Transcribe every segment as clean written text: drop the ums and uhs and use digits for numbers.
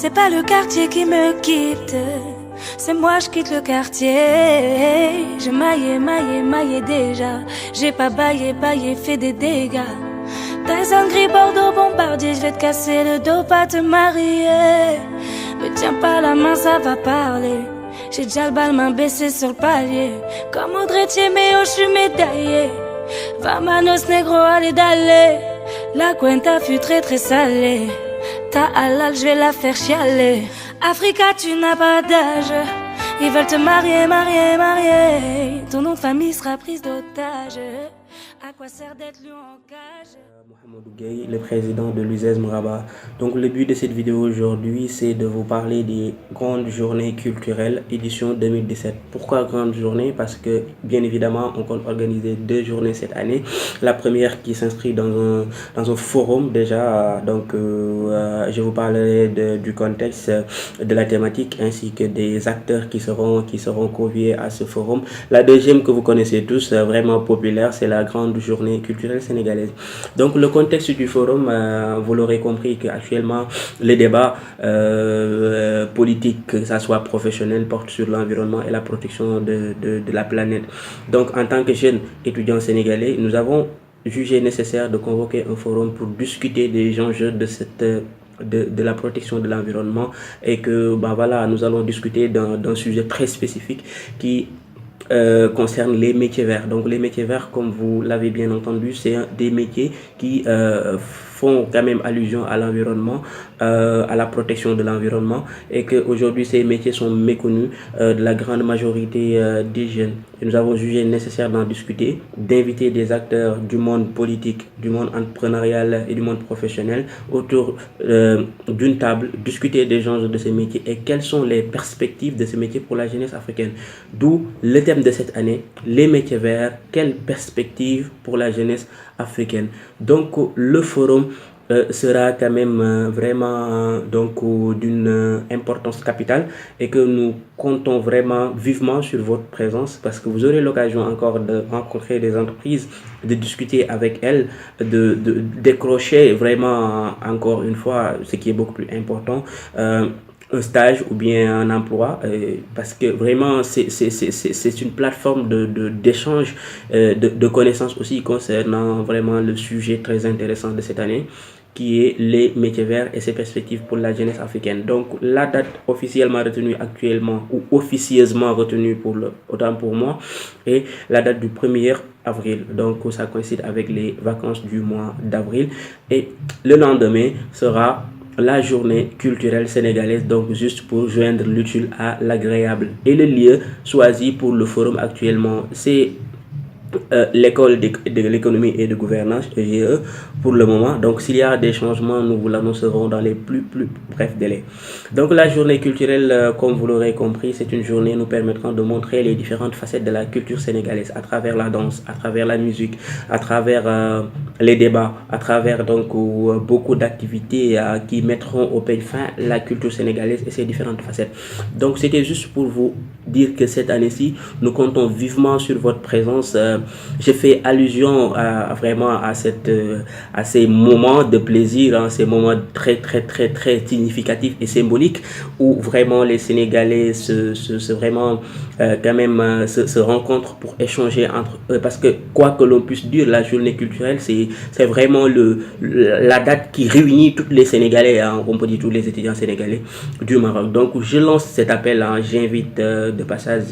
C'est pas le quartier qui me quitte, c'est moi je quitte le quartier. J'ai maillé déjà. J'ai pas baillé, fait des dégâts. Tyson gris, Bordeaux, bombardier. Je vais te casser le dos, pas te marier. Me tiens pas la main, ça va parler. J'ai déjà le bal, main baissée sur le palier. Comme Audrey mais oh, je suis médaillé. Vamanos negro, allez d'aller. La cuenta fut très salée. Ta halal, je vais la faire chialer. Africa, tu n'as pas d'âge. Ils veulent te marier. Ton nom de famille sera prise d'otage. À quoi sert d'être lu en cage? Mohamedou Gueye, le président de l'USES Mouraba. Donc le but de cette vidéo aujourd'hui, c'est de vous parler des grandes journées culturelles édition 2017. Pourquoi grandes journées? Parce que bien évidemment, on compte organiser 2 journées cette année. La première qui s'inscrit dans un forum déjà. Donc je vous parlerai du contexte, de la thématique ainsi que des acteurs qui seront conviés à ce forum. La deuxième que vous connaissez tous, vraiment populaire, c'est la grande journée culturelle sénégalaise. Donc le contexte du forum, vous l'aurez compris qu'actuellement les débats politiques, que ça soit professionnel, portent sur l'environnement et la protection de la planète. Donc en tant que jeunes étudiants sénégalais, nous avons jugé nécessaire de convoquer un forum pour discuter des enjeux de la protection de l'environnement et que voilà, nous allons discuter d'un sujet très spécifique qui concerne les métiers verts. Donc les métiers verts, comme vous l'avez bien entendu, c'est des métiers qui font quand même allusion à l'environnement, à la protection de l'environnement, et qu'aujourd'hui ces métiers sont méconnus de la grande majorité des jeunes. Et nous avons jugé nécessaire d'en discuter, d'inviter des acteurs du monde politique, du monde entrepreneurial et du monde professionnel autour d'une table, discuter des enjeux de ces métiers et quelles sont les perspectives de ces métiers pour la jeunesse africaine. D'où le thème de cette année, les métiers verts, quelles perspectives pour la jeunesse africaine. Donc le forum sera quand même vraiment d'une importance capitale et que nous comptons vraiment vivement sur votre présence parce que vous aurez l'occasion encore de rencontrer des entreprises, de discuter avec elles, de décrocher vraiment encore une fois ce qui est beaucoup plus important, un stage ou bien un emploi, parce que vraiment c'est une plateforme d'échange, de connaissances aussi concernant vraiment le sujet très intéressant de cette année qui est les métiers verts et ses perspectives pour la jeunesse africaine. Donc la date officiellement retenue actuellement ou officieusement retenue autant pour moi est la date du 1er avril. Donc ça coïncide avec les vacances du mois d'avril et le lendemain sera la journée culturelle sénégalaise, donc juste pour joindre l'utile à l'agréable. Et le lieu choisi pour le forum actuellement, c'est l'école de l'économie et de gouvernance, EGE, pour le moment. Donc s'il y a des changements, nous vous l'annoncerons dans les plus brefs délais. Donc la journée culturelle, comme vous l'aurez compris, c'est une journée nous permettant de montrer les différentes facettes de la culture sénégalaise à travers la danse, à travers la musique, à travers les débats, à travers donc beaucoup d'activités qui mettront au peigne fin la culture sénégalaise et ses différentes facettes. Donc c'était juste pour vous dire que cette année-ci, nous comptons vivement sur votre présence. Je fais allusion vraiment à ces moments de plaisir, ces moments très significatifs et symboliques où vraiment les Sénégalais se rencontrent pour échanger entre eux, parce que quoi que l'on puisse dire, la journée culturelle c'est vraiment la date qui réunit tous les Sénégalais, on peut dire tous les étudiants sénégalais du Maroc. Donc je lance cet appel, j'invite de passage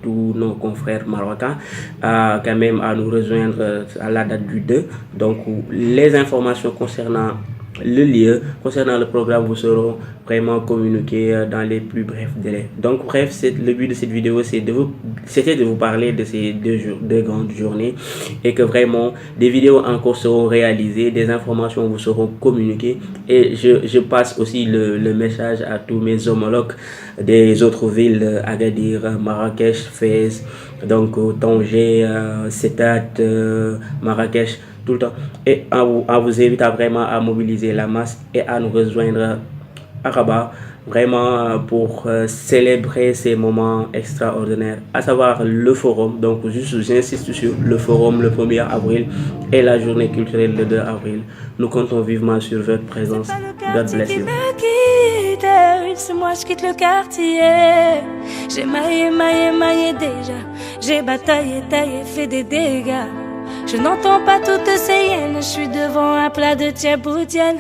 tous nos confrères marocains quand même à nous rejoindre à la date du 2. Donc les informations concernant le lieu, concernant le programme, vous seront vraiment communiqués dans les plus brefs délais. Donc bref, le but de cette vidéo, c'était de vous parler de ces deux grandes journées et que vraiment des vidéos encore seront réalisées, des informations vous seront communiquées, et je passe aussi le message à tous mes homologues des autres villes, Agadir, Marrakech, Fès, donc Tanger, Setat, Marrakech, tout le temps, et à vous inviter vraiment à mobiliser la masse et à nous rejoindre à Rabat, vraiment pour célébrer ces moments extraordinaires, à savoir le forum. Donc juste j'insiste sur le forum le 1er avril et la journée culturelle le 2 avril. Nous comptons vivement sur votre présence. God bless you. c'est moi je quitte le quartier. J'ai maillé, maillé, maillé déjà. J'ai bataillé, taillé, fait des dégâts. Je n'entends pas toutes ces hyènes, je suis devant un plat de tchèboudienne.